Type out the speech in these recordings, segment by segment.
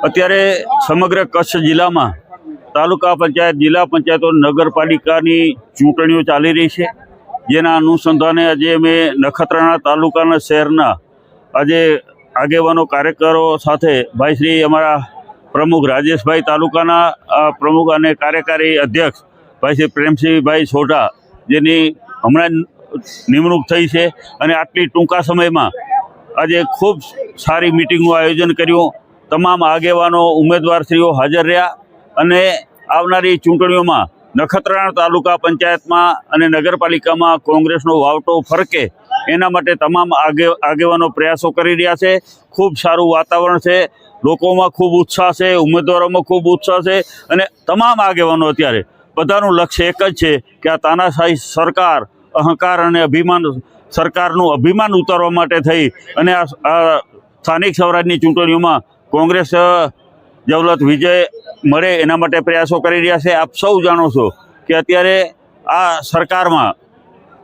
અત્યારે સમગ્ર કચ્છ જિલ્લામાં તાલુકા પંચાયત, જિલ્લા પંચાયતો, નગરપાલિકાની ચૂંટણીઓ ચાલી રહી છે, જેના અનુસંધાને આજે અમે નખત્રાણા તાલુકાના શહેરના આજે આગેવાનો કાર્યકરો સાથે ભાઈ શ્રી અમારા પ્રમુખ રાજેશભાઈ, તાલુકાના પ્રમુખ અને કાર્યકારી અધ્યક્ષ ભાઈ શ્રી પ્રેમસિંહભાઈ સોઢા, જેની હમણાં નિમણૂક થઈ છે અને આટલી ટૂંકા સમયમાં આજે ખૂબ સારી મિટિંગનું આયોજન કર્યું. તમામ આગેવાનો ઉમેદવારશ્રીઓ હાજર રહ્યા અને આવનારી ચૂંટણીઓમાં નખત્રાણા તાલુકા પંચાયતમાં અને નગરપાલિકામાં કોંગ્રેસનો વાવટો ફરકે એના માટે તમામ આગેવાનો પ્રયાસો કરી રહ્યા છે. ખૂબ સારું વાતાવરણ છે, લોકોમાં ખૂબ ઉત્સાહ છે, ઉમેદવારોમાં ખૂબ ઉત્સાહ છે અને તમામ આગેવાનો અત્યારે બધાનું લક્ષ્ય એક જ છે કે આ તાનાશાહી સરકાર, અહંકાર અને અભિમાન સરકારનું અભિમાન ઉતારવા માટે થઈ અને આ સ્થાનિક સ્વરાજની ચૂંટણીઓમાં કોંગ્રેસ જવલત વિજય મળે એના માટે પ્રયાસો કરી રહ્યા છે. આપ સૌ જાણો છો કે અત્યારે આ સરકારમાં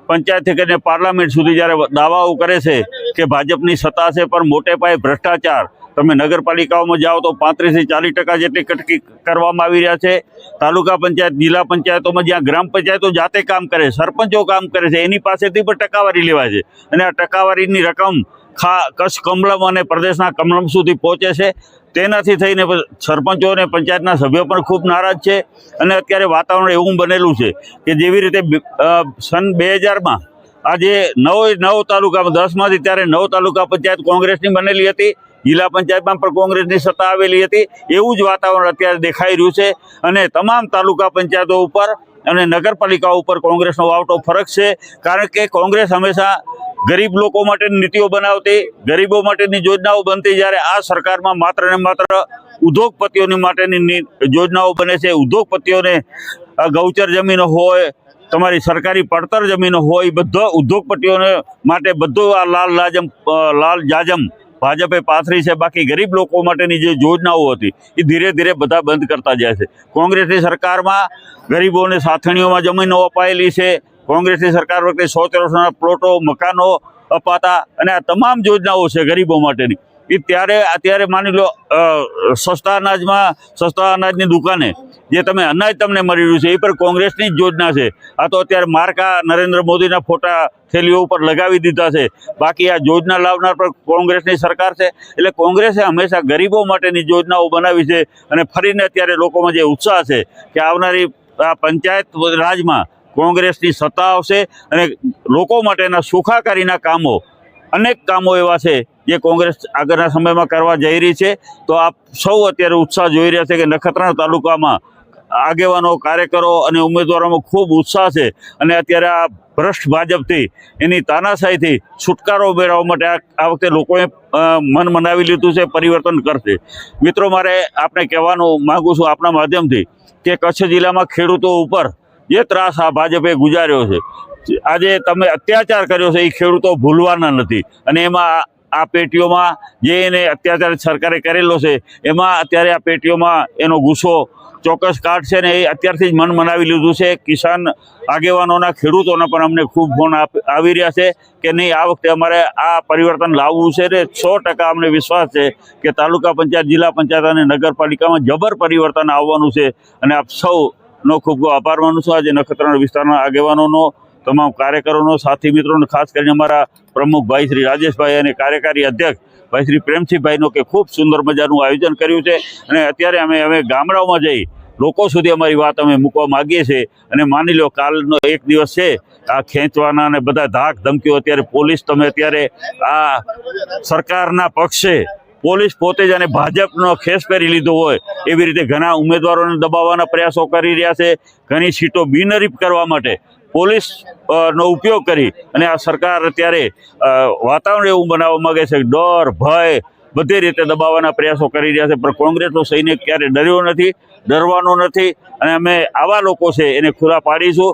પંચાયતથી કરીને પાર્લામેન્ટ સુધી જ્યારે દાવાઓ કરે છે કે ભાજપની સત્તા છે, પણ મોટે પાયે ભ્રષ્ટાચાર, તમે નગરપાલિકાઓમાં જાઓ તો 35 થી 40% જેટલી કટકી કરવામાં આવી રહ્યા છે. તાલુકા પંચાયત, જિલ્લા પંચાયતોમાં જ્યાં ગ્રામ પંચાયતો જાતે કામ કરે, સરપંચો કામ કરે છે, એની પાસેથી પણ ટકાવારી લેવાય છે અને આ ટકાવારીની રકમ કચ્છ કમલમ અને પ્રદેશના કમલમ સુધી પહોંચે છે. તેનાથી થઈને સરપંચો અને પંચાયતના સભ્યો પણ ખૂબ નારાજ છે અને અત્યારે વાતાવરણ એવું બનેલું છે કે જેવી રીતે સન 2000માં આજે 9 તાલુકામાં 10માંથી ત્યારે 9 તાલુકા પંચાયત કોંગ્રેસની બનેલી હતી, જિલ્લા પંચાયતમાં પણ કોંગ્રેસની સત્તા આવેલી હતી, એવું જ વાતાવરણ અત્યારે દેખાઈ રહ્યું છે અને તમામ તાલુકા પંચાયતો ઉપર અને નગરપાલિકાઓ ઉપર કોંગ્રેસનો વાવટો ફરક છે. કારણ કે કોંગ્રેસ હંમેશા ગરીબ લોકો માટેની નીતિઓ બનાવતી, ગરીબો માટેની યોજનાઓ બનતી, જ્યારે આ સરકારમાં માત્ર ને માત્ર ઉદ્યોગપતિઓની માટેની યોજનાઓ બને છે. ઉદ્યોગપતિઓને ગૌચર જમીનો હોય, તમારી સરકારી પડતર જમીનો હોય, બધા ઉદ્યોગપતિઓને માટે બધું આ લાલ જાજમ ભાજપે પાથરી છે. બાકી ગરીબ લોકો માટેની જે યોજનાઓ હતી એ ધીરે ધીરે બધા બંધ કરતા જાય છે. કોંગ્રેસની સરકારમાં ગરીબોને સાથણીઓમાં જમીનો અપાયેલી છે. કોંગ્રેસની સરકાર વખતે 100 પ્લોટો, મકાનો અપાતા અને આ તમામ યોજનાઓ છે ગરીબો માટેની. એ અત્યારે માની લો સસ્તા અનાજની દુકાને જે તમે અનાજ તમને મળી રહ્યું છે એ પણ કોંગ્રેસની જ યોજના છે. આ તો અત્યારે માર્કા નરેન્દ્ર મોદીના ફોટા થેલીઓ ઉપર લગાવી દીધા છે. બાકી આ યોજના લાવનાર પણ કોંગ્રેસની સરકાર છે. એટલે કોંગ્રેસે હંમેશા ગરીબો માટેની યોજનાઓ બનાવી છે અને ફરીને અત્યારે લોકોમાં જે ઉત્સાહ છે કે આવનારી આ પંચાયત રાજમાં કોંગ્રેસની સત્તા આવશે અને લોકો માટેના સુખાકારીના કામો, અનેક કામો એવા છે જે કોંગ્રેસ આગળના સમયમાં કરવા જઈ રહી છે. તો આપ સૌ અત્યારે ઉત્સાહ જોઈ રહ્યા છે કે નખત્રાણા તાલુકામાં આગેવાનો, કાર્યકરો અને ઉમેદવારોમાં ખૂબ ઉત્સાહ છે અને અત્યારે આ ભ્રષ્ટ ભાજપથી, એની તાનાશાહીથી છુટકારો મેળવવા માટે આ વખતે લોકોએ મન મનાવી લીધું છે, પરિવર્તન કરશે. મિત્રો, મારે આપને કહેવાનું માગું છું આપના માધ્યમથી કે કચ્છ જિલ્લામાં ખેડૂતો ઉપર જે ત્રાસ આ ભાજપે ગુજાર્યો છે, આજે તમે અત્યાચાર કર્યો છે, એ ખેડૂતો ભૂલવાના નથી અને એમાં આ પેટીઓમાં જે એને અત્યાચાર સરકારે કરેલો છે એમાં અત્યારે આ પેટીઓમાં એનો ગુસ્સો ચોક્કસ કાઢશે ને એ અત્યારથી જ મન મનાવી લીધું છે. કિસાન આગેવાનોના, ખેડૂતોના પણ અમને ખૂબ ફોન આવી રહ્યા છે કે નહીં, આ વખતે અમારે આ પરિવર્તન લાવવું છે ને 100% અમને વિશ્વાસ છે કે તાલુકા પંચાયત, જિલ્લા પંચાયત અને નગરપાલિકામાં જબર પરિવર્તન આવવાનું છે. અને આપ સૌનો ખૂબ ખૂબ આભાર માનું છું. આજે નખત્રાણા વિસ્તારના આગેવાનોનો, તમામ કાર્યકરોનો, સાથી મિત્રોનો, ખાસ કરીને અમારા પ્રમુખ ભાઈ શ્રી રાજેશભાઈ અને કાર્યકારી અધ્યક્ષ ભાઈ શ્રી પ્રેમસિંહભાઈનો કે ખૂબ સુંદર મજાનું આયોજન કર્યું છે. અને અત્યારે અમે ગામડાઓમાં જઈ લોકો સુધી અમારી વાત અમે મૂકવા માગીએ છીએ. અને માની લો કાલનો એક દિવસ છે આ ખેંચવાના અને બધા ધાક ધમકીઓ, અત્યારે પોલીસ, તમે અત્યારે આ સરકારના પક્ષે પોલીસ પોતે જ અને ભાજપનો ખેસ પહેરી લીધો હોય એવી રીતે ઘણા ઉમેદવારોને દબાવવાના પ્રયાસો કરી રહ્યા છે. ઘણી સીટો બિનહરીફ કરવા માટે પોલીસનો ઉપયોગ કરી અને આ સરકાર અત્યારે વાતાવરણ એવું બનાવવા માગે છે, ડર, ભય બધી રીતે દબાવવાના પ્રયાસો કરી રહ્યા છે. પણ કોંગ્રેસનો સૈનિક ક્યારે ડર્યો નથી, ડરવાનો નથી અને અમે આવા લોકો છે એને ખુલ્લા પાડીશું.